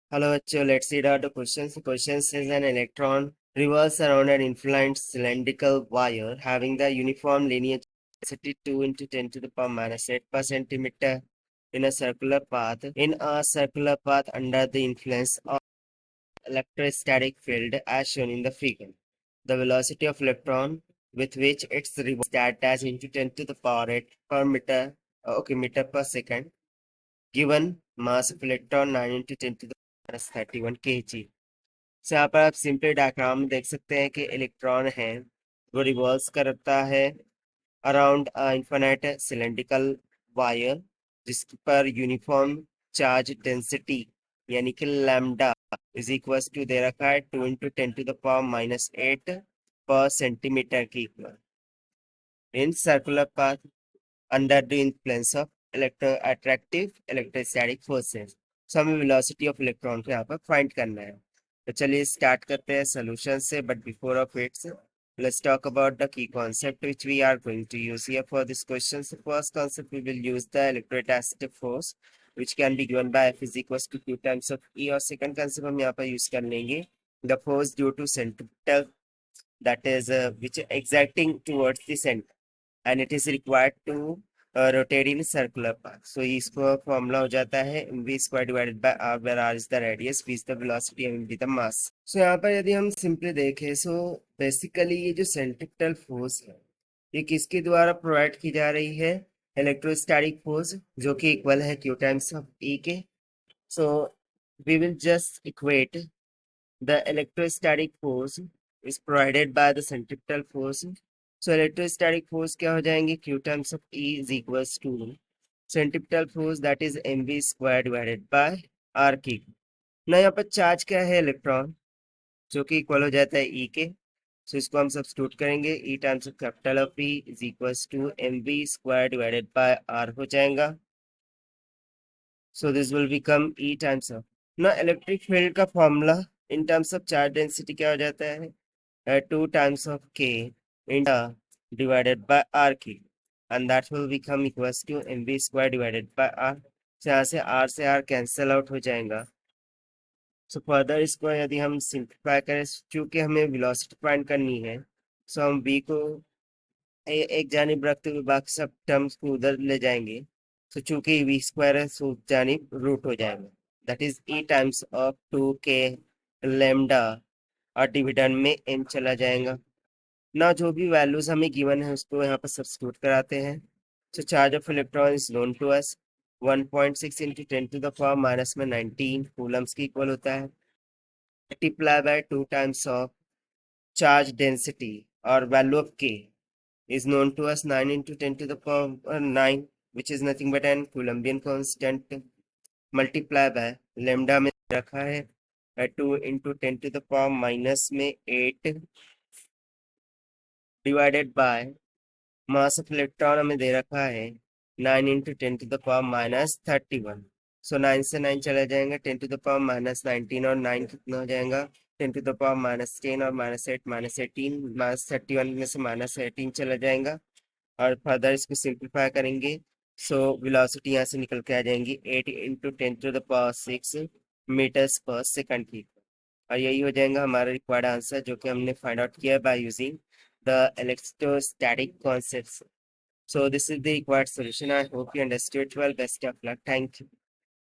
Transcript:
Hello, bachcho. Let's read out the questions. The question says an electron revolves around an inflamed cylindrical wire having the uniform linear density 2 into 10 to the power minus 8 per centimeter in a circular path. In a circular path under the influence of electrostatic field as shown in the figure. The velocity of electron with which its revolves that as into 10 to the power 8 per meter per second. Given mass of electron 9 into 10 to the minus 31 kg. So यहाँ पर आप simply diagram में देख सकते हैं कि electron है वो रिवॉल्व करता है अराउंड इन्फिनिट सिलेंड्रिकल वायर जिस पर यूनिफॉर्म चार्ज डेंसिटी यानी कि लैम्डा इज इक्वल टू दे रखा है 2 into 10 to the power minus 8 पर सेंटीमीटर की equal in circular path under the influence of attractive electrostatic forces. So हमें velocity of electron को यहाँ पर फाइंड करना है. तो चलिए स्टार्ट करते हैं सोल्यूशन से, but before of its let's talk about the key concept which we are going to use here for this question. So first concept, we will use the electrostatic force which can be given by F is equals to Q times of E. और second concept हम यहाँ पर use कर लेंगे the force due to centripetal, that is which exerting towards the center and it is required to rotate in circular path. So इसको formula हो जाता है v square divided by r, where r is the radius, v is the velocity and v the mass. So यहाँ पर यदि हम simply देखें, so basically ये जो सेंट्रिपेटल फोर्स है ये किसके द्वारा प्रोवाइड की जा रही है? इलेक्ट्रोस्टैटिक फोर्स, जो कि इक्वल है q टाइम्स ऑफ E के. So we will just equate the electrostatic force is provided by the centripetal force. So electrostatic force क्या हो जाएंगे? Q times of E is equals to centripetal force, that is mv square divided by r की. ना यहाँ पर charge क्या है? Electron, जो कि इक्वल हो जाता है E के. सो इसको हम सब्स्टिट्यूट करेंगे. E times of capital of E is equals to mv square divided by r हो जाएगा. So this will become E times of, ना इलेक्ट्रिक फील्ड का formula in terms of charge density क्या हो जाता है? 2 times of k into divided by r की, and that will become equals to mv square divided by r. so यहाँ से r cancel out हो जाएगा. सो फर्दर इसको यदि हम सिंप्लीफाई करें, चूंकि हमें वेलोसिटी फाइंड करनी है, सो हम v को एक जानिब रखते हुए बाकी सब टर्म्स को उधर ले जाएंगे. सो चूंकि v स्क्वायर है, सो जानिब रूट हो जाएगा, that is e times of 2k lambda, और डिविडेंड में m चला जाएगा. ना जो भी वैल्यूज हमें गिवन है उसको यहाँ पर सब्स्टिट्यूट कराते हैं. So charge of electron is known to us 1.6 into 10 to the power minus में 19 कूलम्स की इक्वल होता है, multiply by 2 times of charge density और value of k is known to us 9 into 10 to the power 9, which is nothing but an Coulombian constant, multiply by lambda में रखा है 2 into 10 to the power minus में 8 divided by mass of electron हमें दे रखा है 9 into 10 to the power minus 31. सो 9 से 9 चला जाएगा, 10 to the power minus 19 और 9 कितना हो जाएगा? 10 to the power minus 10 और minus 8 minus 18, minus 31 में से minus 18 चला जाएगा. और फर्दर इसको सिंप्लीफाई करेंगे, सो वेलोसिटी यहाँ से निकल के आ जाएंगी 8 into 10 to the power 6 metres पर सेकंड की. और यही हो जाएगा हमारा रिक्वायर्ड आंसर, जो कि हमने फाइंड आउट किया by using the electrostatic concepts. So this is the required solution. I hope you understood well. Best of luck. Thank you.